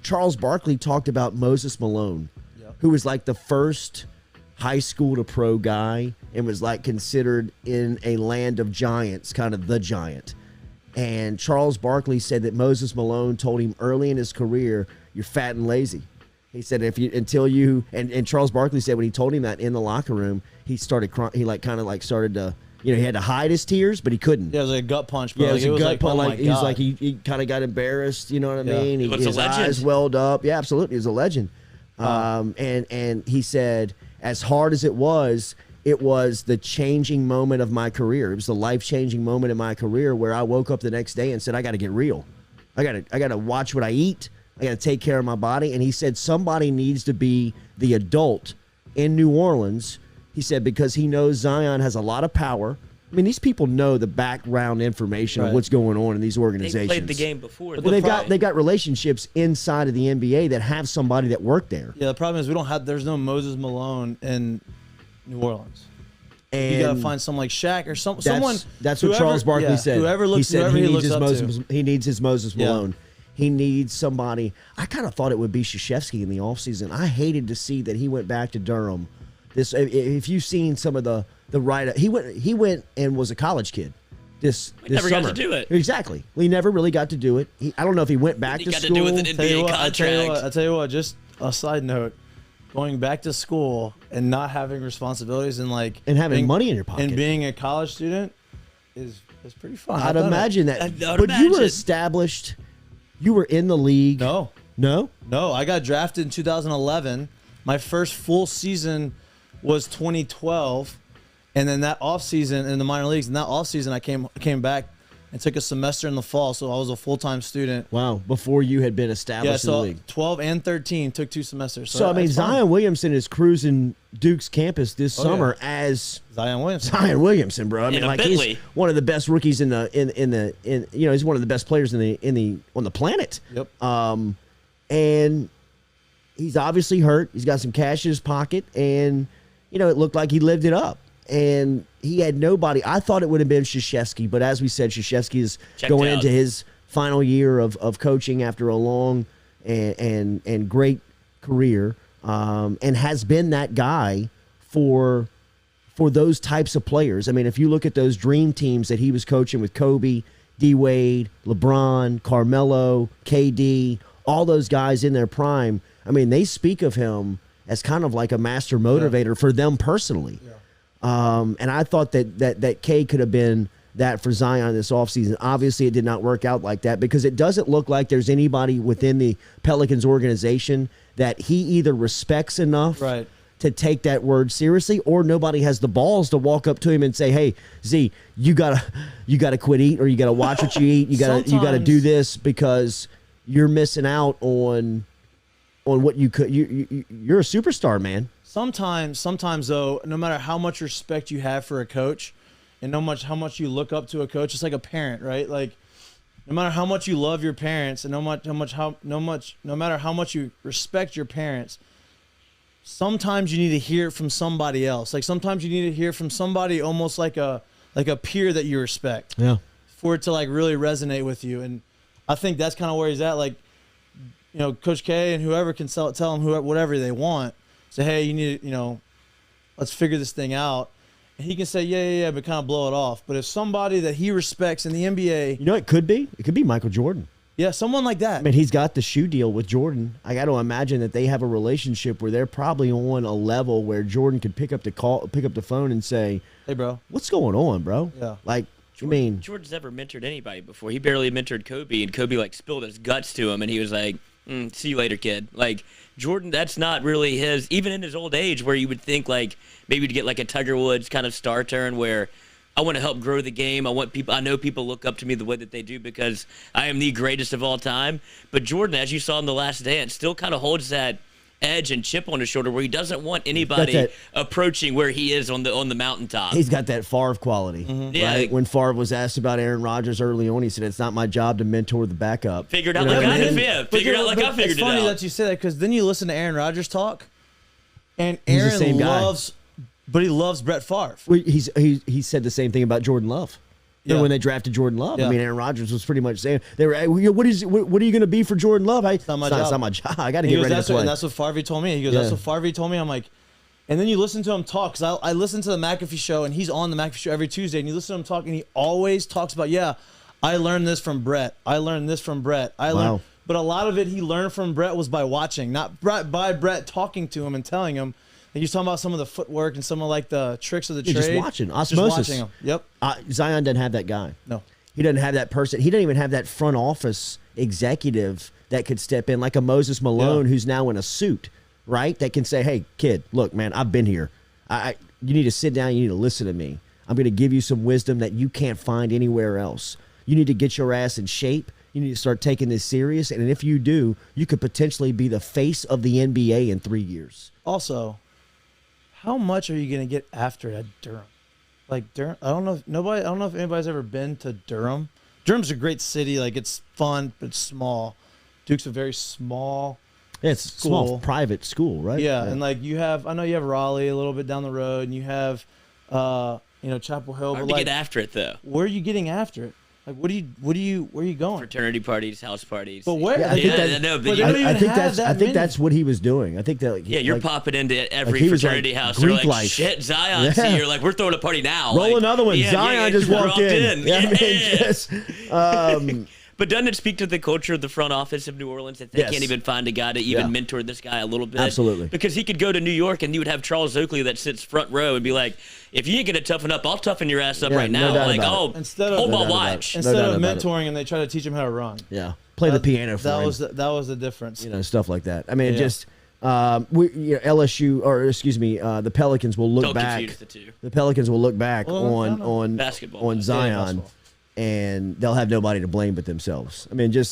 Charles Barkley talked about Moses Malone, who was like the first high school to pro guy and was like considered in a land of giants, kind of the giant. And Charles Barkley said that Moses Malone told him early in his career, "You're fat and lazy." He said, and Charles Barkley said when he told him that in the locker room, he started crying. He started to, he had to hide his tears, but he couldn't. Yeah, it was like a gut punch, bro. Yeah, it was a gut punch. Oh like he's like he kind of got embarrassed. You know what I mean? His eyes welled up. Yeah, absolutely. He was a legend. And he said, as hard as it was the changing moment of my career. It was the life-changing moment in my career where I woke up the next day and said, I got to get real. I got to watch what I eat. I got to take care of my body. And he said somebody needs to be the adult in New Orleans. He said because he knows Zion has a lot of power. I mean, these people know the background information of what's going on in these organizations. They played the game before. But they've got relationships inside of the NBA that have somebody that worked there. Yeah, the problem is there's no Moses Malone in New Orleans. And you gotta find someone like Shaq or someone. That's what Charles Barkley said. He needs his Moses Malone. He needs somebody. I kind of thought it would be Krzyzewski in the offseason. I hated to see that he went back to Durham. If you've seen some of the write-up, he went and was a college kid. This never summer. got to do it. Exactly. He never really got to do it. I don't know if he went back to school. He got to do it with an NBA contract. I tell you what. Just a side note. Going back to school and not having responsibilities and having money in your pocket and being a college student is pretty fun. I'd imagine that. But you were established. You were in the league. No. I got drafted in 2011. My first full season was 2012, and then that off season in the minor leagues. In that off season, I came back and took a semester in the fall, so I was a full-time student. Wow, before you had been established in the league. 12 and 13 took 2 semesters. So I mean, Zion Williamson is cruising Duke's campus this summer as Zion Williamson, bro. I mean, he's one of the best rookies in he's one of the best players on the planet. Yep. And he's obviously hurt. He's got some cash in his pocket, and it looked like he lived it up. And he had nobody. I thought it would have been Krzyzewski, but as we said, Krzyzewski is going into his final year of coaching after a long and great career, and has been that guy for those types of players. I mean, if you look at those dream teams that he was coaching with Kobe, D-Wade, LeBron, Carmelo, KD, all those guys in their prime, I mean, they speak of him as kind of like a master motivator for them personally. Yeah. And I thought that K could have been that for Zion this offseason. Obviously, it did not work out like that because it doesn't look like there's anybody within the Pelicans organization that he either respects enough to take that word seriously, or nobody has the balls to walk up to him and say, "Hey, Z, you gotta quit eating, or you gotta watch what you eat. You gotta do this because you're missing out on what you could. You're a superstar, man." Sometimes though, no matter how much respect you have for a coach, and how much you look up to a coach, it's like a parent, right? Like, no matter how much you love your parents, and no matter how much you respect your parents, sometimes you need to hear it from somebody else. Like sometimes you need to hear from somebody almost like a peer that you respect. Yeah. For it to really resonate with you, and I think that's kind of where he's at. Like, Coach K and whoever can tell him whatever they want. Say, hey, you need to, let's figure this thing out. And he can say, yeah, but kind of blow it off. But if somebody that he respects in the NBA. It could be Michael Jordan. Yeah, someone like that. I mean, he's got the shoe deal with Jordan. I got to imagine that they have a relationship where they're probably on a level where Jordan could pick up the phone and say, hey, bro, what's going on, bro? Yeah. Like, Jordan's never mentored anybody before. He barely mentored Kobe, and Kobe spilled his guts to him, and he was like, see you later, kid. Like, Jordan, that's not really his, even in his old age, where you would think maybe to get a Tiger Woods kind of star turn where I want to help grow the game. I know people look up to me the way that they do because I am the greatest of all time. But Jordan, as you saw in The Last Dance, still kind of holds that edge and chip on his shoulder where he doesn't want anybody approaching where he is on the mountaintop. He's got that Favre quality. Mm-hmm. Yeah. Right? When Favre was asked about Aaron Rodgers early on, he said, it's not my job to mentor the backup. Figured out I figured it out. It's funny that you say that because then you listen to Aaron Rodgers talk, and Aaron loves Brett Favre. Well, he said the same thing about Jordan Love. Than Yeah. when they drafted Jordan Love. I Yeah. mean, Aaron Rodgers was pretty much saying, "They were, hey, what are you going to be for Jordan Love? It's not my It's job. not my job. I got to He get goes, ready to that's play." what, and that's what Farvey told me. He goes, Yeah. that's what Farvey told me. I'm like, and then you listen to him talk, because I listen to the McAfee show, and he's on the McAfee show every Tuesday, and you listen to him talk, and he always talks about, yeah, I learned this from Brett. I learned this from Brett. I learned, but a lot of it he learned from Brett was by watching, not by Brett talking to him and telling him. And he's talking about some of the footwork and some of like the tricks of the trade. Just watching, Just osmosis. watching him. Yep. Zion doesn't have that guy. No. He doesn't have that person. He doesn't even have that front office executive that could step in, like a Moses Malone, who's now in a suit, right? That can say, "Hey, kid, look, man, I've been here. You need to sit down. You need to listen to me. I'm going to give you some wisdom that you can't find anywhere else. You need to get your ass in shape. You need to start taking this serious. And if you do, you could potentially be the face of the NBA in 3 years." Also, how much are you going to get after it at Durham? Like Durham, I don't know if anybody's ever been to Durham. Durham's a great city. Like, it's fun, but it's small. Duke's a very small. Yeah, it's a small private school, right? Yeah, and like I know you have Raleigh a little bit down the road, and you have, Chapel Hill. Hard But to like, get after it though. where are you getting after it? Like, where are you going? Fraternity parties, house parties. But where? Yeah, I think that- no, but but they don't even I think have that many. that's what he was doing. I think that, like, yeah, you're like, popping into every he was fraternity like house. They're Greek like, life. shit, Zion's Yeah. here. Like, we're throwing a party now. roll like, another one. yeah, Zion just walked in. Yeah, I mean, Yeah. just, But doesn't it speak to the culture of the front office of New Orleans that they Yes. can't even find a guy to even Yeah. mentor this guy a little bit? Absolutely. Because he could go to New York and you would have Charles Oakley that sits front row and be like, if you ain't going to toughen up, I'll toughen your ass up Yeah, right no now. doubt Like, about oh, it. Instead of- hold No my doubt about watch. it. Instead doubt of about it. mentoring, and they try to teach him how to run. yeah, play the piano for that him. that was the difference. Stuff like that. I mean, it Yeah. just LSU, or excuse me, the Pelicans will look Don't back. confuse the two. The Pelicans will look back Well, on Basketball. on Yeah, Zion, basketball. and they'll have nobody to blame but themselves. I mean, just